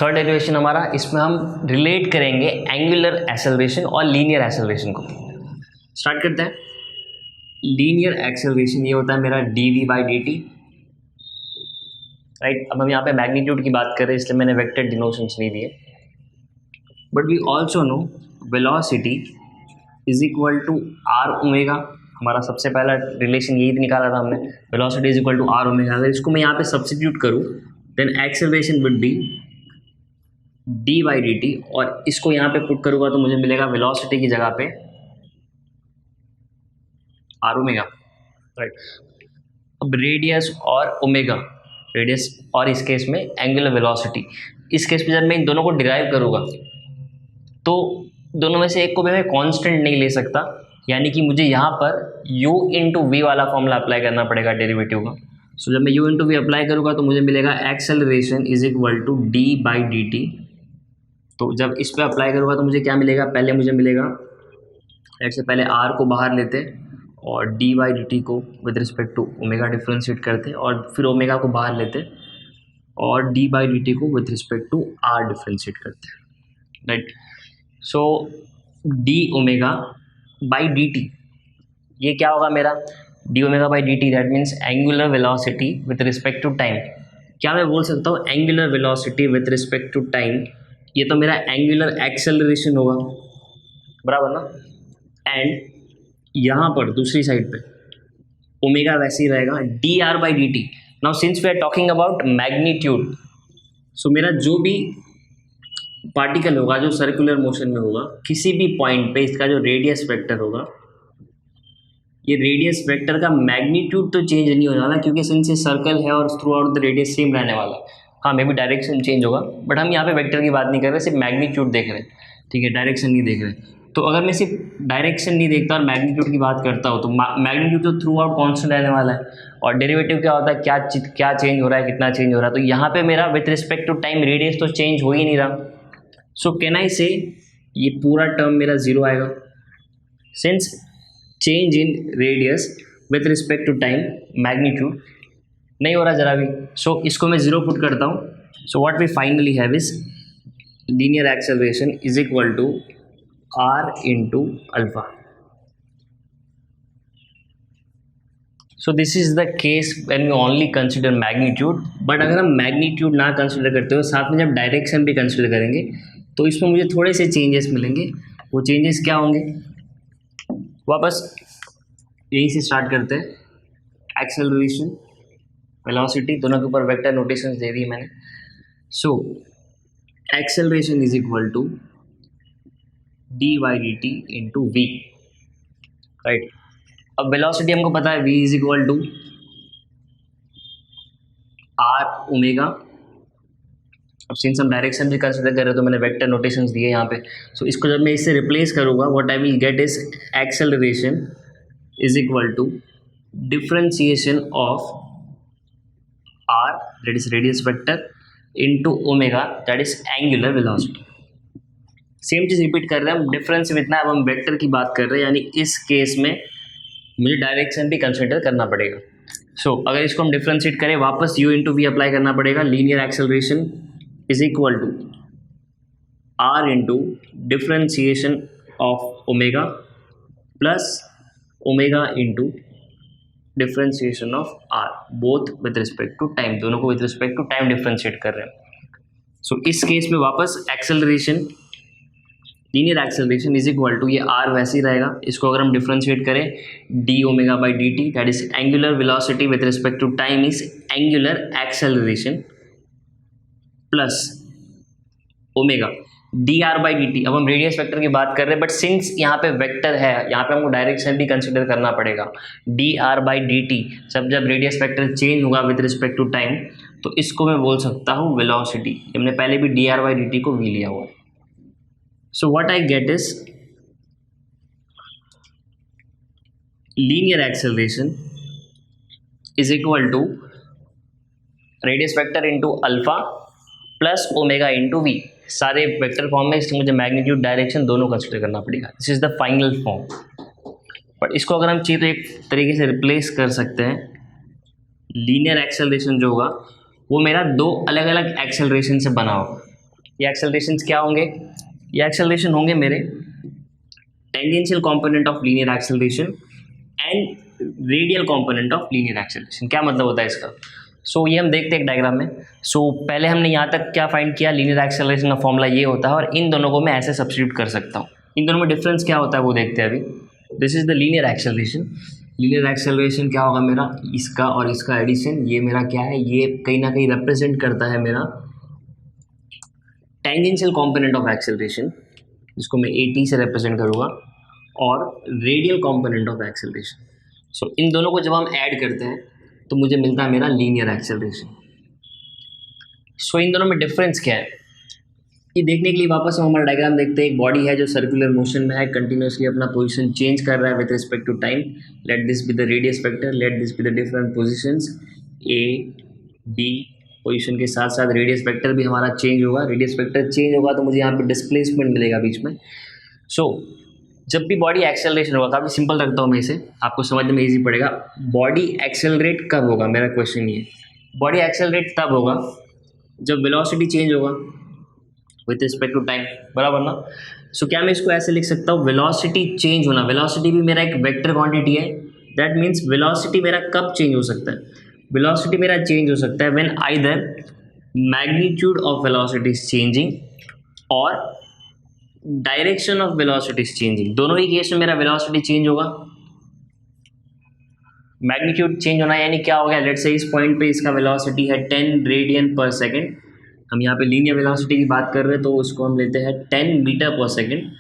Third derivation हमारा, इसमें हम रिलेट करेंगे एंगुलर एक्सेलरेशन और लीनियर एक्सेलरेशन को। स्टार्ट करते हैं। लीनियर एक्सेलरेशन ये होता है मेरा D by D T, right. अब हम यहाँ पे मैग्नीट्यूड की बात कर रहे हैं इसलिए मैंने वेक्टर डिनोशंस नहीं दिए, but we also know velocity is equal to R omega. हमारा सबसे पहला रिलेशन यही निकाला था हमने, velocity is equal to R omega. अगर इसको मैं यहाँ पे सब्स्टिट्यूट करूँ then acceleration would be D by D T, और इसको यहाँ पे पुट करूँगा तो मुझे मिलेगा वेलोसिटी की जगह पे आर ओमेगा, राइट। अब रेडियस और ओमेगा, रेडियस और इस केस में एंगुलर वेलोसिटी, इस केस में जब मैं इन दोनों को डिराइव करूँगा तो दोनों में से एक को भी मैं कांस्टेंट नहीं ले सकता, यानी कि मुझे यहाँ पर u इंटू वी वाला फॉर्मूला अप्लाई करना पड़ेगा डेरिवेटिव का। सो जब मैं u इंटू वी अप्लाई करूँगा तो मुझे मिलेगा acceleration is equal to D by D T. तो जब इस पर अप्लाई करूँगा तो मुझे क्या मिलेगा, पहले मुझे मिलेगा, ऐसे पहले r को बाहर लेते और डी बाई डी टी को with respect to omega differentiate करते और फिर ओमेगा को बाहर लेते और डी बाई डी टी को with respect to r differentiate करते हैं, right. So D omega by D T, ये क्या होगा मेरा, D omega by D T, that means angular velocity with respect to time. क्या मैं बोल सकता हूँ angular velocity with respect to time, ये तो मेरा एंगुलर एक्सेलरेशन होगा, बराबर ना। एंड यहाँ पर दूसरी साइड पे ओमेगा वैसे ही रहेगा D R by D T. Now since we are talking about magnitude, so मेरा जो भी पार्टिकल होगा जो सर्कुलर मोशन में होगा किसी भी पॉइंट पे, इसका जो रेडियस वेक्टर होगा, ये रेडियस वेक्टर का मैग्नीट्यूड तो चेंज नहीं होने वाला क्योंकि सिंस ये सर्कल है और through out the radius same रहने वाला है। हाँ मे बी डायरेक्शन चेंज होगा, बट हम यहाँ पे वेक्टर की बात नहीं कर रहे, सिर्फ मैग्नीट्यूड देख रहे हैं, ठीक है, डायरेक्शन नहीं देख रहे। तो अगर मैं सिर्फ डायरेक्शन नहीं देखता और मैग्नीट्यूड की बात करता हूँ तो मैग्नीट्यूड तो थ्रू आउट कॉन्स्टेंट रहने वाला है, और डेरिवेटिव क्या होता है, क्या चेंज हो रहा है, कितना चेंज हो रहा है। तो यहाँ पे मेरा with respect to time radius तो चेंज हो ही नहीं रहा। सो कैन आई से ये पूरा टर्म मेरा जीरो आएगा since change in radius with respect to time magnitude नहीं हो रहा जरा भी। सो इसको मैं जीरो पुट करता हूँ। So what we finally have is linear acceleration is equal to R into alpha. So this is the case when we only consider magnitude, but अगर हम मैग्नीट्यूड ना कंसिडर करते हो साथ में जब डायरेक्शन भी कंसिडर करेंगे तो इसमें मुझे थोड़े से चेंजेस मिलेंगे। वो चेंजेस क्या होंगे, वापस यहीं से स्टार्ट करते हैं। एक्सेलरेशन, वेलोसिटी, दोनों के ऊपर वेक्टर नोटेशंस दे दी मैंने। So acceleration is equal to D by D T into V, right. अब वेलोसिटी हमको पता है v is equal to R omega. अब सिंस हम डायरेक्शन भी कंसिडर कर रहे हैं तो मैंने वेक्टर नोटेशंस दिए यहाँ पे। सो इसको जब मैं इससे रिप्लेस करूँगा what I will get is acceleration is equal to differentiation of R that is radius vector into omega that is angular velocity. Same चीज़ रिपीट कर रहे हैं हम, डिफरेंस में इतना, अब हम वेक्टर की बात कर रहे हैं, यानी इस केस में मुझे डायरेक्शन भी कंसिडर करना पड़ेगा। सो अगर इसको हम डिफरेंशिएट करें वापस u इंटू वी अप्लाई करना पड़ेगा। Linear acceleration is equal to R into differentiation of omega plus omega into differentiation of R, both with respect to time, दोनों को with respect to time differentiate कर रहे हैं। So इस case में वापस acceleration, linear acceleration is equal to, ये R वैसे ही रहेगा, इसको अगर हम डिफरेंशिएट करें D omega by D T that is angular velocity with respect to time is angular acceleration plus omega D R by D T. अब हम रेडियस वेक्टर की बात कर रहे हैं, बट सिंस यहाँ पे वेक्टर है यहाँ पे हमको डायरेक्शन भी कंसिडर करना पड़ेगा। D R by D T जब रेडियस वेक्टर चेंज होगा विद रिस्पेक्ट टू टाइम तो इसको मैं बोल सकता हूँ वेलोसिटी। हमने पहले भी D R by D T को वी लिया हुआ है। So what I get is linear acceleration is equal to radius vector into alpha plus omega into v। सारे वेक्टर फॉर्म में, इसलिए मुझे मैग्नीट्यूड डायरेक्शन दोनों कंसिडर करना पड़ेगा। This is the final form, but इसको अगर हम चाहिए तो एक तरीके से रिप्लेस कर सकते हैं। लीनियर एक्सेलरेशन जो होगा वो मेरा दो अलग अलग एक्सेलरेशन से बना होगा। ये एक्सेलरेशन क्या होंगे? ये एक्सेलरेशन होंगे मेरे tangential component of linear acceleration and radial component of linear acceleration. क्या मतलब होता है इसका? सो ये हम देखते हैं एक डायग्राम में। सो पहले हमने यहाँ तक क्या फाइंड किया, लीनियर एक्सेलरेशन का फॉर्मूला ये होता है और इन दोनों को मैं ऐसे सब्स्टिट्यूट कर सकता हूँ। इन दोनों में डिफरेंस क्या होता है वो देखते हैं अभी। This is the linear acceleration. Linear acceleration क्या होगा मेरा, इसका और इसका एडिशन, ये मेरा क्या है, ये कहीं ना कहीं रिप्रेजेंट करता है मेरा टेंजेंशियल कंपोनेंट ऑफ एक्सेलरेशन, जिसको मैं AT से रिप्रेजेंट करूँगा, और रेडियल कंपोनेंट ऑफ एक्सेलरेशन। सो इन दोनों को जब हम ऐड करते हैं तो मुझे मिलता है मेरा लीनियर एक्सेलरेशन। सो इन दोनों में डिफरेंस क्या है ये देखने के लिए वापस हम हमारा डायग्राम देखते हैं। एक बॉडी है जो सर्कुलर मोशन में है, कंटिन्यूसली अपना पोजीशन चेंज कर रहा है with respect to time. Let this be the radius vector, let this be the different positions A B। Position के साथ साथ रेडियस वेक्टर भी हमारा चेंज होगा। रेडियस वेक्टर चेंज होगा तो मुझे यहाँ पे डिस्प्लेसमेंट मिलेगा बीच में। सो जब भी बॉडी एक्सेलरेशन होगा, काफ़ी सिंपल रखता हूँ मैं इसे, आपको समझने में ईजी पड़ेगा। बॉडी एक्सेलरेट कब होगा, मेरा क्वेश्चन ये। बॉडी एक्सेलरेट तब होगा जब वेलोसिटी चेंज होगा विथ रिस्पेक्ट टू टाइम, बराबर ना। सो क्या मैं इसको ऐसे लिख सकता हूँ, वेलोसिटी चेंज होना। वेलोसिटी भी मेरा एक वेक्टर क्वांटिटी है, दैट मीन्स वेलोसिटी मेरा कब चेंज हो सकता है? वेलोसिटी मेरा चेंज हो सकता है when either magnitude of velocity is changing और direction of velocity is changing. दोनों ही केस में मेरा वेलोसिटी चेंज होगा। मैग्नीट्यूड चेंज होना यानी क्या हो गया, लेट्स से इस पॉइंट पे इसका वेलोसिटी है 10 रेडियन पर सेकेंड। हम यहाँ पे लीनियर वेलोसिटी की बात कर रहे हैं तो उसको हम लेते हैं 10 मीटर पर सेकेंड।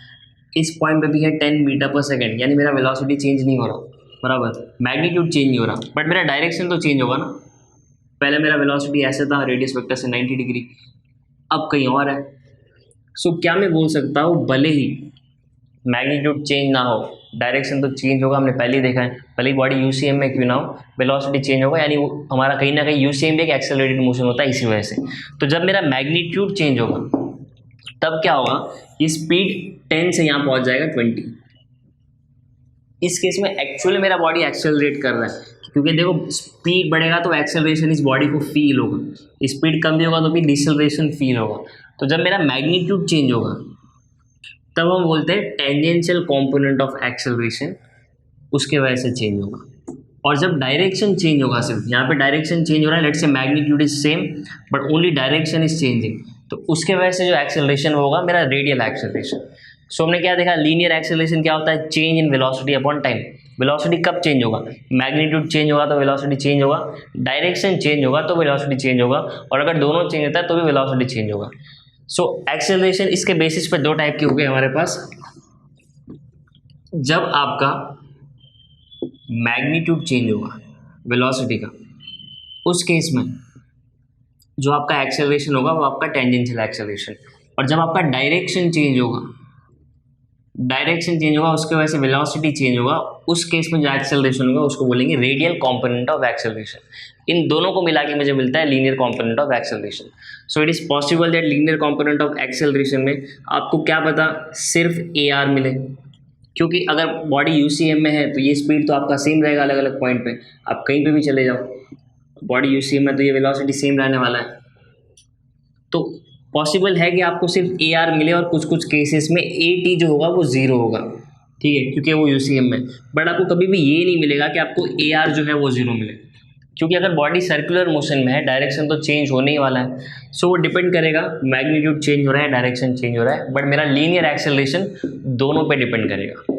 इस पॉइंट पे भी है 10 मीटर पर सेकेंड, यानी मेरा वेलोसिटी चेंज नहीं हो रहा, बराबर। मैग्नीट्यूड चेंज नहीं हो रहा, बट मेरा डायरेक्शन तो चेंज होगा ना। पहले मेरा वेलोसिटी ऐसे था, रेडियस वेक्टर से 90 डिग्री, अब कहीं और है। सो क्या मैं बोल सकता हूँ, भले ही मैग्नीट्यूड चेंज ना हो, डायरेक्शन तो चेंज होगा। हमने पहले ही देखा है, भले ही बॉडी UCM में क्यों ना हो, वेलोसिटी चेंज होगा, यानी वो हमारा कहीं ना कहीं UCM भी एक एक्सेलरेटेड मोशन होता है इसी वजह से। तो जब मेरा मैग्नीट्यूड चेंज होगा तब क्या होगा, ये स्पीड 10 से यहाँ पहुँच जाएगा 20। इस केस में एक्चुअली मेरा बॉडी एक्सेलरेट कर रहा है, क्योंकि देखो स्पीड बढ़ेगा तो एक्सेलरेशन इस बॉडी को फील होगा, स्पीड कम भी होगा तो भी डिसेलरेशन फील होगा। तो जब मेरा मैग्नीट्यूड चेंज होगा तब हम बोलते हैं टेंजेंशियल कंपोनेंट ऑफ एक्सेलरेशन उसके वजह से चेंज होगा। और जब डायरेक्शन चेंज होगा, सिर्फ यहाँ पे डायरेक्शन चेंज हो रहा है, let's say magnitude is same but only direction is changing, तो उसके वजह से जो एक्सेलरेशन होगा मेरा रेडियल एक्सेलरेशन। सो हमने क्या देखा, लीनियर एक्सेलरेशन क्या होता है, change in velocity upon time. Velocity कब चेंज होगा, मैग्नीट्यूड चेंज होगा तो वेलोसिटी चेंज होगा, डायरेक्शन चेंज होगा तो वेलोसिटी चेंज होगा, और अगर दोनों चेंज होता है तो भी वेलोसिटी चेंज होगा। सो एक्सेलरेशन इसके बेसिस पे दो टाइप के हो गए हमारे पास। जब आपका मैग्नीट्यूड चेंज होगा वेलोसिटी का, उस केस में जो आपका एक्सेलरेशन होगा वो आपका टेंजेंशियल एक्सेलरेशन। और जब आपका डायरेक्शन चेंज होगा, उसके वजह से वेलोसिटी चेंज होगा, उस केस में जो एक्सेलरेशन होगा उसको बोलेंगे रेडियल कंपोनेंट ऑफ एक्सेलरेशन। इन दोनों को मिला के मुझे मिलता है linear component of acceleration. So it is possible that linear component of acceleration में आपको क्या पता सिर्फ AR मिले, क्योंकि अगर बॉडी UCM में है तो ये स्पीड तो आपका सेम रहेगा अलग अलग पॉइंट पे, आप कहीं पे भी चले जाओ, बॉडी UCM में तो ये वेलोसिटी सेम रहने वाला है। तो पॉसिबल है कि आपको सिर्फ AR मिले और कुछ कुछ केसेस में AT जो होगा वो 0 होगा, ठीक है, क्योंकि वो UCM में। बट आपको कभी भी ये नहीं मिलेगा कि आपको AR जो है वो 0 मिले, क्योंकि अगर बॉडी सर्कुलर मोशन में है डायरेक्शन तो चेंज होने ही वाला है। सो वो डिपेंड करेगा, मैग्नीट्यूड चेंज हो रहा है, डायरेक्शन चेंज हो रहा है, बट मेरा लीनियर एक्सेलरेशन दोनों पे डिपेंड करेगा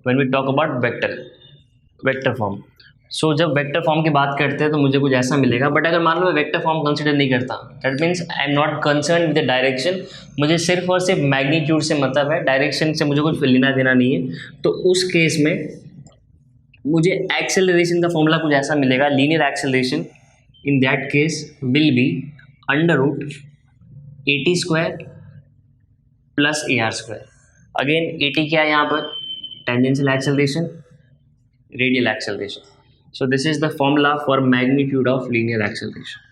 when we talk about vector form. So जब वेक्टर फॉर्म की बात करते हैं तो मुझे कुछ ऐसा मिलेगा, बट अगर मान लो मैं वेक्टर फॉर्म कंसिडर नहीं करता, that means I am not concern with the direction, मुझे सिर्फ और सिर्फ मैग्नीट्यूड से मतलब है, डायरेक्शन से मुझे कुछ लेना देना नहीं है, तो उस केस में मुझे एक्सेलरेशन का फॉर्मूला कुछ ऐसा मिलेगा, linear acceleration in that case will be √AT² plus AR²। Again AT क्या है यहाँ पर, tangential acceleration, radial acceleration. So this is the formula for magnitude of linear acceleration.